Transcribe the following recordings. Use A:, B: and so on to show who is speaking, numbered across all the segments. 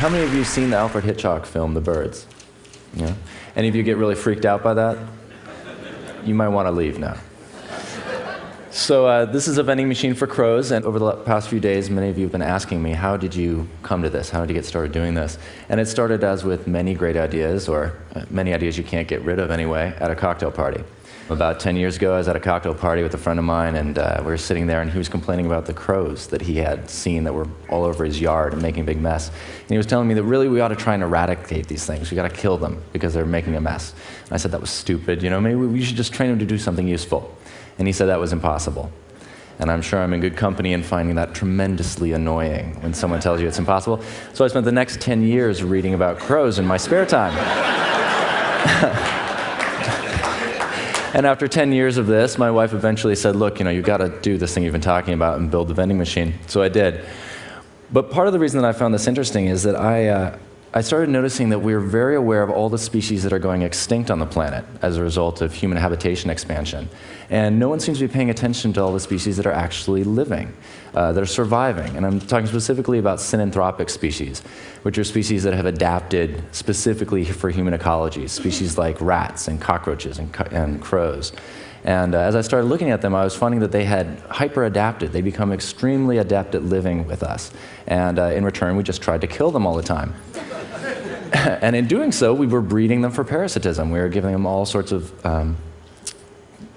A: How many of you have seen the Alfred Hitchcock film, The Birds? Yeah? Any of you get really freaked out by that? You might want to leave now. So this is a vending machine for crows, and over the past few days, many of you have been asking me, how did you come to this? How did you get started doing this? And it started, as with many great ideas, or many ideas you can't get rid of anyway, at a cocktail party. About 10 years ago, I was at a cocktail party with a friend of mine, and we were sitting there, and he was complaining about the crows that he had seen that were all over his yard and making a big mess. And he was telling me that really we ought to try and eradicate these things. We got to kill them because they're making a mess. And I said that was stupid. You know, maybe we should just train them to do something useful. And he said that was impossible. And I'm sure I'm in good company in finding that tremendously annoying when someone tells you it's impossible. So I spent the next 10 years reading about crows in my spare time. And after 10 years of this, my wife eventually said, look, you know, you've got to do this thing you've been talking about and build the vending machine. So I did. But part of the reason that I found this interesting is that I started noticing that we're very aware of all the species that are going extinct on the planet as a result of human habitation expansion. And no one seems to be paying attention to all the species that are actually living, that are surviving. And I'm talking specifically about synanthropic species, which are species that have adapted specifically for human ecologies, species like rats and cockroaches and crows. And as I started looking at them, I was finding that they had hyper-adapted. They become extremely adept at living with us. And in return, we just tried to kill them all the time. And in doing so, we were breeding them for parasitism. We were giving them all sorts of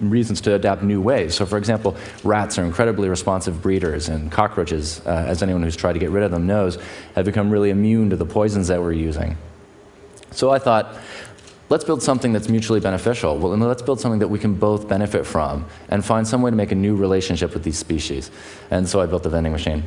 A: reasons to adapt new ways. So for example, rats are incredibly responsive breeders, and cockroaches, as anyone who's tried to get rid of them knows, have become really immune to the poisons that we're using. So I thought, let's build something that's mutually beneficial. Well, and let's build something that we can both benefit from and find some way to make a new relationship with these species. And so I built the vending machine.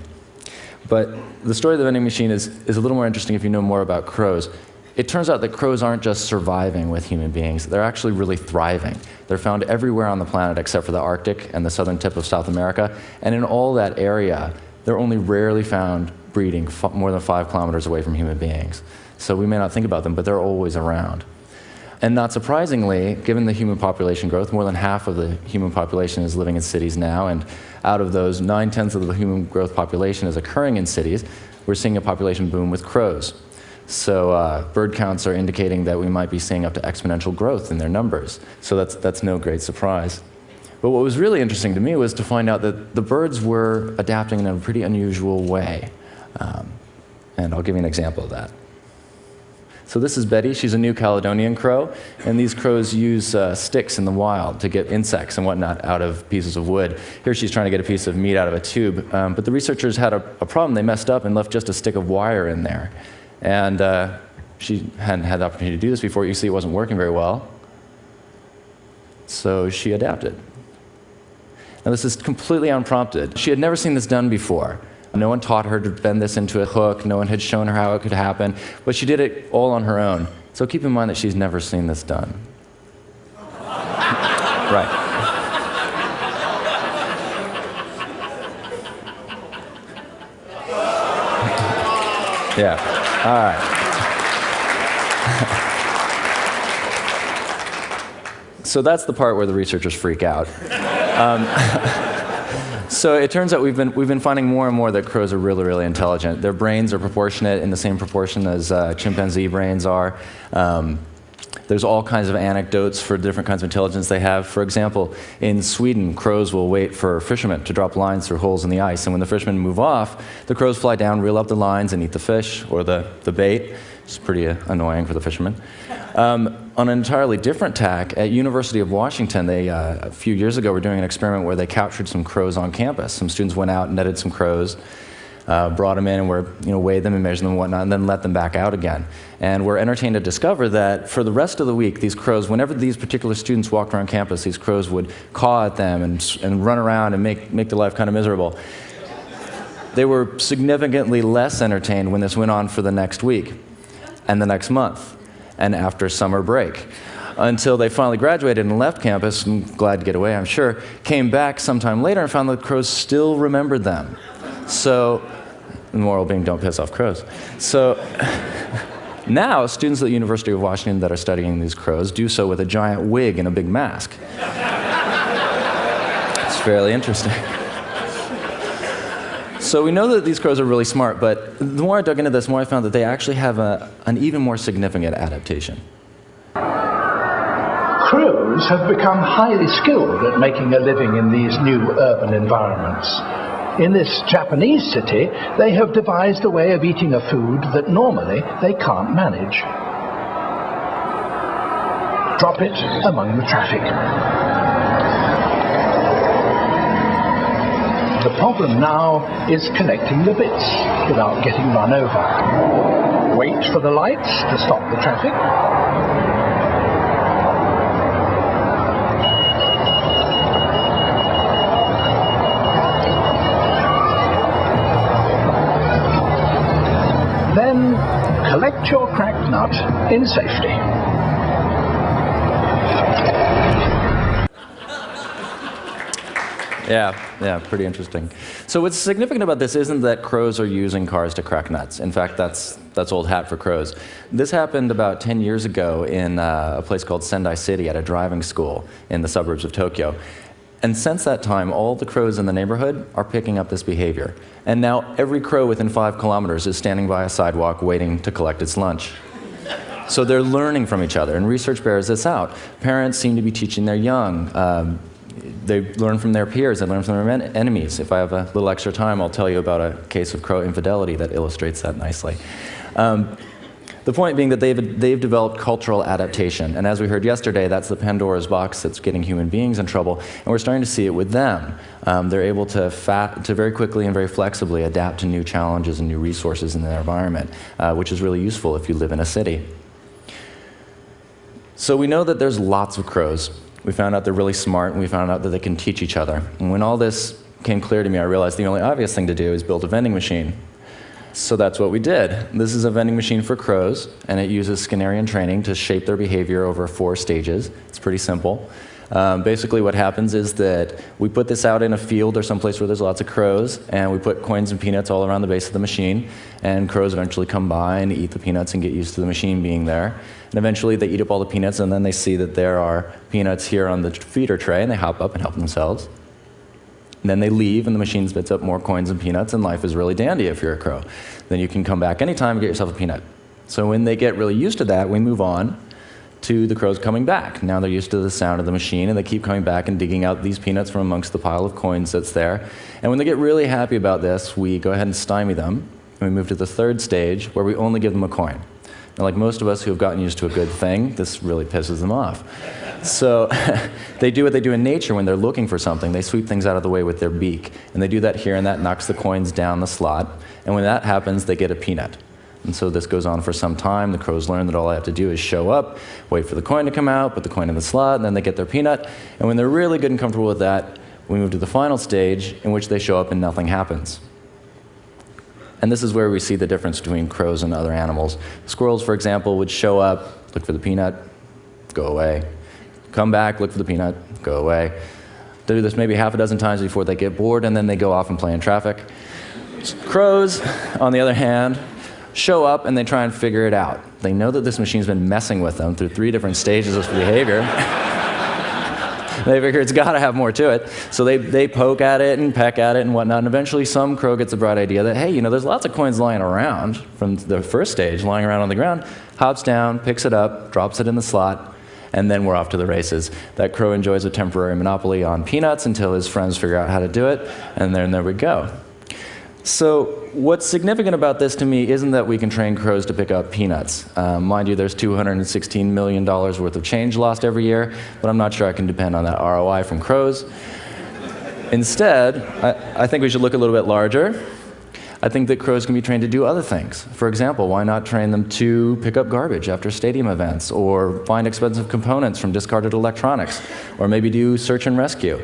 A: But the story of the vending machine is a little more interesting if you know more about crows. It turns out that crows aren't just surviving with human beings, they're actually really thriving. They're found everywhere on the planet except for the Arctic and the southern tip of South America, and in all that area, they're only rarely found breeding more than 5 kilometers away from human beings. So we may not think about them, but they're always around. And not surprisingly, given the human population growth, more than half of the human population is living in cities now, and out of those, 9/10 of the human growth population is occurring in cities. We're seeing a population boom with crows. So bird counts are indicating that we might be seeing up to exponential growth in their numbers. So that's no great surprise. But what was really interesting to me was to find out that the birds were adapting in a pretty unusual way. And I'll give you an example of that. So this is Betty. She's a New Caledonian crow, and these crows use sticks in the wild to get insects and whatnot out of pieces of wood. Here she's trying to get a piece of meat out of a tube, but the researchers had a problem. They messed up and left just a stick of wire in there. And she hadn't had the opportunity to do this before. You see it wasn't working very well. So she adapted. Now this is completely unprompted. She had never seen this done before. No one taught her to bend this into a hook. No one had shown her how it could happen. But she did it all on her own. So keep in mind that she's never seen this done. Right. Yeah. All right. So that's the part where the researchers freak out. So it turns out we've been finding more and more that crows are really, really intelligent. Their brains are proportionate in the same proportion as chimpanzee brains are. There's all kinds of anecdotes for different kinds of intelligence they have. For example, in Sweden, crows will wait for fishermen to drop lines through holes in the ice. And when the fishermen move off, the crows fly down, reel up the lines, and eat the fish or the bait. It's pretty annoying for the fishermen. On an entirely different tack, at University of Washington, they, a few years ago, were doing an experiment where they captured some crows on campus. Some students went out and netted some crows, brought them in and weighed them and measured them and whatnot, and then let them back out again. And were entertained to discover that for the rest of the week, these crows, whenever these particular students walked around campus, these crows would caw at them and run around and make their life kind of miserable. They were significantly less entertained when this went on for the next week and the next month and after summer break, until they finally graduated and left campus, and glad to get away, I'm sure, came back sometime later and found the crows still remembered them. So, the moral being, don't piss off crows. So, now students at the University of Washington that are studying these crows do so with a giant wig and a big mask. It's fairly interesting. So we know that these crows are really smart, but the more I dug into this, the more I found that they actually have an even more significant adaptation.
B: Crows have become highly skilled at making a living in these new urban environments. In this Japanese city, they have devised a way of eating a food that normally they can't manage. Drop it among the traffic. The problem now is collecting the bits without getting run over. Wait for the lights to stop the traffic. Then collect your cracked nut in safety.
A: Yeah, pretty interesting. So what's significant about this isn't that crows are using cars to crack nuts. In fact, that's old hat for crows. This happened about 10 years ago in a place called Sendai City at a driving school in the suburbs of Tokyo. And since that time, all the crows in the neighborhood are picking up this behavior. And now every crow within 5 kilometers is standing by a sidewalk waiting to collect its lunch. So they're learning from each other, and research bears this out. Parents seem to be teaching their young. They learn from their peers, they learn from their enemies. If I have a little extra time, I'll tell you about a case of crow infidelity that illustrates that nicely. The point being that they've developed cultural adaptation, and as we heard yesterday, that's the Pandora's box that's getting human beings in trouble, and we're starting to see it with them. They're able to very quickly and very flexibly adapt to new challenges and new resources in their environment, which is really useful if you live in a city. So we know that there's lots of crows. We found out they're really smart, and we found out that they can teach each other. And when all this came clear to me, I realized the only obvious thing to do is build a vending machine. So that's what we did. This is a vending machine for crows, and it uses Skinnerian training to shape their behavior over 4 stages. It's pretty simple. Basically what happens is that we put this out in a field or someplace where there's lots of crows, and we put coins and peanuts all around the base of the machine, and crows eventually come by and eat the peanuts and get used to the machine being there. And eventually they eat up all the peanuts, and then they see that there are peanuts here on the feeder tray, and they hop up and help themselves. And then they leave, and the machine spits up more coins and peanuts, and life is really dandy if you're a crow. Then you can come back anytime and get yourself a peanut. So when they get really used to that, we move on to the crows coming back. Now they're used to the sound of the machine, and they keep coming back and digging out these peanuts from amongst the pile of coins that's there. And when they get really happy about this, we go ahead and stymie them, and we move to the 3rd stage, where we only give them a coin. And like most of us who have gotten used to a good thing, this really pisses them off. So they do what they do in nature when they're looking for something. They sweep things out of the way with their beak. And they do that here, and that knocks the coins down the slot. And when that happens, they get a peanut. And so this goes on for some time. The crows learn that all they have to do is show up, wait for the coin to come out, put the coin in the slot, and then they get their peanut. And when they're really good and comfortable with that, we move to the final stage, in which they show up and nothing happens. And this is where we see the difference between crows and other animals. Squirrels, for example, would show up, look for the peanut, go away. Come back, look for the peanut, go away. They do this maybe half a dozen times before they get bored, and then they go off and play in traffic. Crows, on the other hand, show up and they try and figure it out. They know that this machine's been messing with them through 3 different stages of behavior. They figure it's got to have more to it. So they poke at it and peck at it and whatnot, and eventually some crow gets a bright idea that, hey, there's lots of coins lying around from the 1st stage, lying around on the ground, hops down, picks it up, drops it in the slot, and then we're off to the races. That crow enjoys a temporary monopoly on peanuts until his friends figure out how to do it, and then there we go. So what's significant about this to me isn't that we can train crows to pick up peanuts. Mind you, there's $216 million worth of change lost every year, but I'm not sure I can depend on that ROI from crows. Instead, I think we should look a little bit larger. I think that crows can be trained to do other things. For example, why not train them to pick up garbage after stadium events, or find expensive components from discarded electronics, or maybe do search and rescue.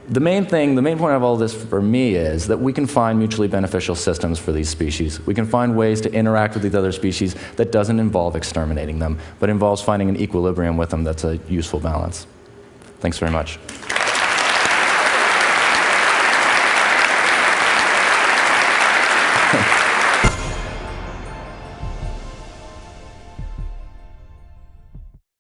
A: The main point of all this for me is that we can find mutually beneficial systems for these species. We can find ways to interact with these other species that doesn't involve exterminating them, but involves finding an equilibrium with them that's a useful balance. Thanks very much.